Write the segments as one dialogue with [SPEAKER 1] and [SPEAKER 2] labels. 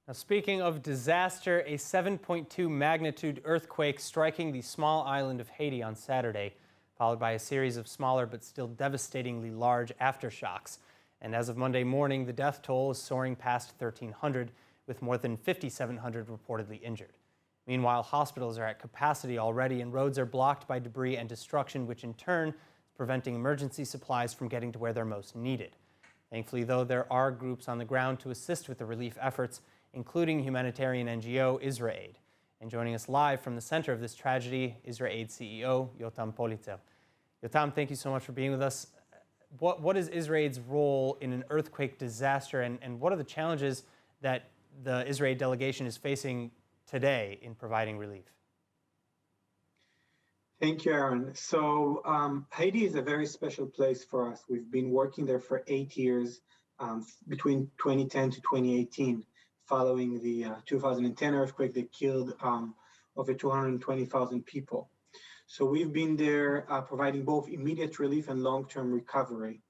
[SPEAKER 1] Now, speaking of disaster, a 7.2 magnitude earthquake striking the small island of Haiti on Saturday, followed by a series of smaller but still devastatingly large aftershocks. And as of Monday morning, the death toll is soaring past 1,300, with more than 5,700 reportedly injured. Meanwhile, hospitals are at capacity already, and roads are blocked by debris and destruction, which in turn is preventing emergency supplies from getting to where they're most needed. Thankfully, though, there are groups on the ground to assist with the relief efforts, including humanitarian NGO Israaid. And joining us live from the center of this tragedy, Israaid CEO Yotam Polizer. Yotam, thank you so much for being with us. What is Israaid's role in an earthquake disaster, and what are the challenges that the Israaid delegation is facing today in providing relief?
[SPEAKER 2] Thank you, Aaron. So Haiti is a very special place for us. We've been working there for 8 years, between 2010 to 2018, following the 2010 earthquake that killed over 220,000 people. So we've been there providing both immediate relief and long-term recovery.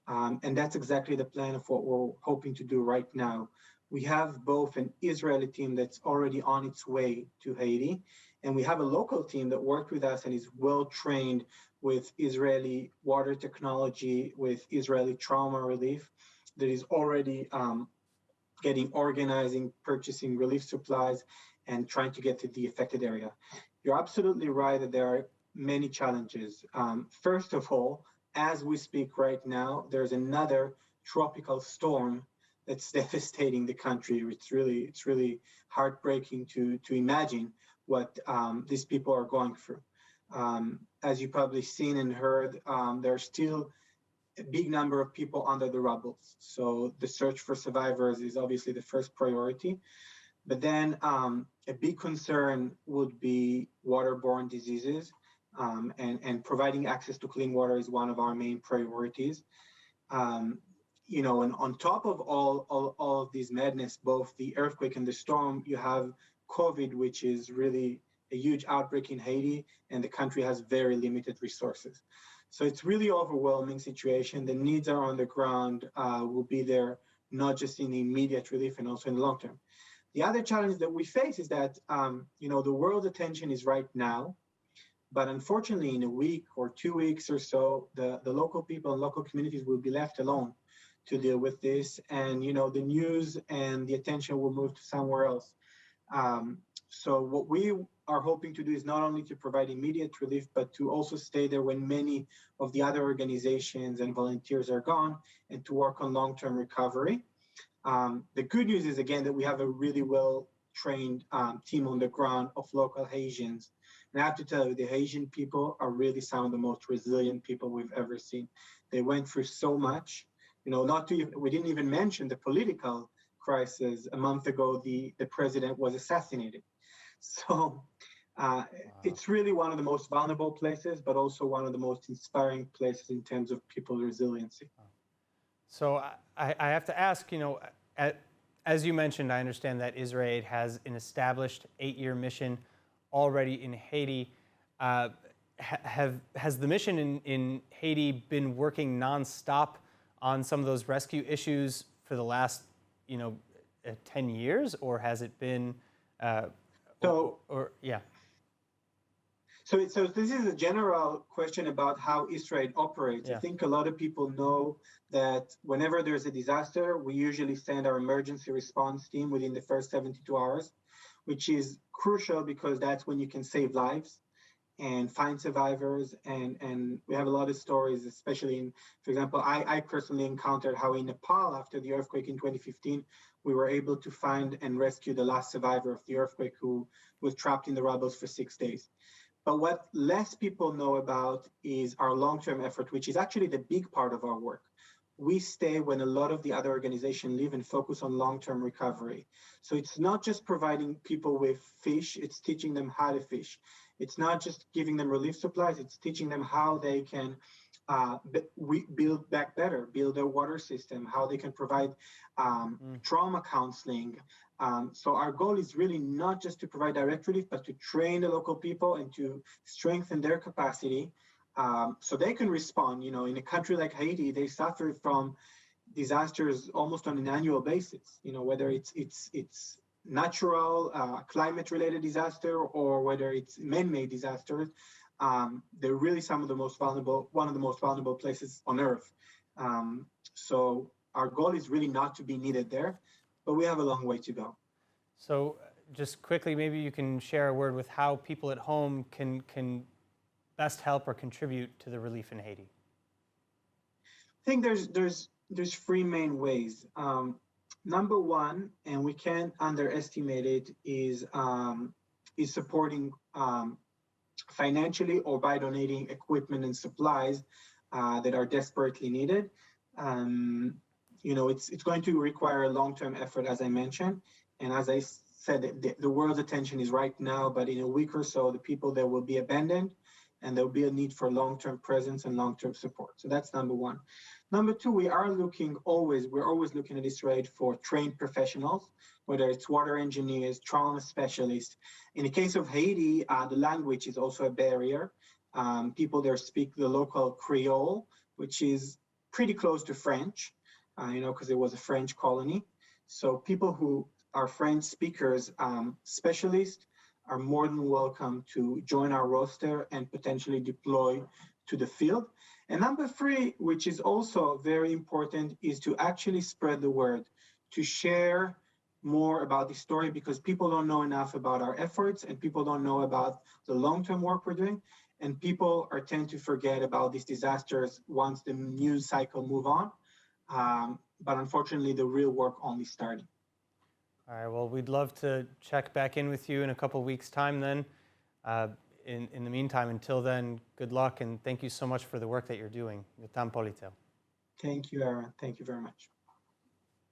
[SPEAKER 2] And that's exactly the plan of what we're hoping to do right now. We have both an Israeli team that's already on its way to Haiti, and we have a local team that worked with us and is well trained with Israeli water technology, with Israeli trauma relief, that is already organizing, purchasing relief supplies, and trying to get to the affected area. You're absolutely right that there are many challenges. First of all, as we speak right now, there's another tropical storm that's devastating the country. It's really heartbreaking to imagine what these people are going through. As you probably seen and heard, there's still a big number of people under the rubble. So the search for survivors is obviously the first priority. But then a big concern would be waterborne diseases, and providing access to clean water is one of our main priorities. And on top of all of these madness, both the earthquake and the storm, you have COVID, which is really a huge outbreak in Haiti, and the country has very limited resources. So it's really overwhelming situation. The needs are on the ground, will be there, not just in the immediate relief and also in the long term. The other challenge that we face is that, the world's attention is right now, but unfortunately in a week or 2 weeks or so, the local people and local communities will be left alone to deal with this. And, the news and the attention will move to somewhere else. So what we are hoping to do is not only to provide immediate relief, but to also stay there when many of the other organizations and volunteers are gone, and to work on long-term recovery. The good news is, again, that we have a really well-trained team on the ground of local Haitians. And I have to tell you, the Haitian people are really some of the most resilient people we've ever seen. They went through so much. We didn't even mention the political crisis. A month ago, the president was assassinated. So it's really one of the most vulnerable places, but also one of the most inspiring places in terms of people's resiliency.
[SPEAKER 1] So I have to ask, as you mentioned, I understand that Israaid has an established 8-year mission already in Haiti. Has the mission in Haiti been working nonstop on some of those rescue issues for the last, 10 years, or has it been, yeah?
[SPEAKER 2] So this is a general question about how Israel operates.
[SPEAKER 1] Yeah.
[SPEAKER 2] I think a lot of people know that whenever there's a disaster, we usually send our emergency response team within the first 72 hours, which is crucial because that's when you can save lives and find survivors. And we have a lot of stories, especially in, for example, I personally encountered how in Nepal, after the earthquake in 2015, we were able to find and rescue the last survivor of the earthquake who was trapped in the rubble for 6 days. But what less people know about is our long-term effort, which is actually the big part of our work. We stay when a lot of the other organizations live and focus on long-term recovery. So it's not just providing people with fish, it's teaching them how to fish. It's not just giving them relief supplies, it's teaching them how they can build back better, build their water system, how they can provide trauma counseling. So our goal is really not just to provide direct relief, but to train the local people and to strengthen their capacity so they can respond. In a country like Haiti, they suffer from disasters almost on an annual basis. Whether it's natural, climate-related disaster, or whether it's man-made disasters, they're really some of the most vulnerable, one of the most vulnerable places on Earth. So our goal is really not to be needed there, but we have a long way to go.
[SPEAKER 1] So just quickly, maybe you can share a word with how people at home can best help or contribute to the relief in Haiti.
[SPEAKER 2] I think there's three main ways. Number one, and we can't underestimate it, is supporting financially or by donating equipment and supplies that are desperately needed. It's going to require a long-term effort, as I mentioned, and as I said, the world's attention is right now, but in a week or so, the people there will be abandoned, and there'll be a need for long-term presence and long-term support. So that's number one. Number two, we're always looking at Israel for trained professionals, whether it's water engineers, trauma specialists. In the case of Haiti, the language is also a barrier. People there speak the local Creole, which is pretty close to French, because it was a French colony. So people who are French speakers, specialists, are more than welcome to join our roster and potentially deploy to the field. And number three, which is also very important, is to actually spread the word, to share more about the story, because people don't know enough about our efforts and people don't know about the long-term work we're doing. And people tend to forget about these disasters once the news cycle move on. But unfortunately, the real work only started.
[SPEAKER 1] All right, well, we'd love to check back in with you in a couple of weeks' time then. In the meantime, until then, good luck and thank you so much for the work that you're doing. Yotam Polizer.
[SPEAKER 2] Thank you, Aaron. Thank you very much.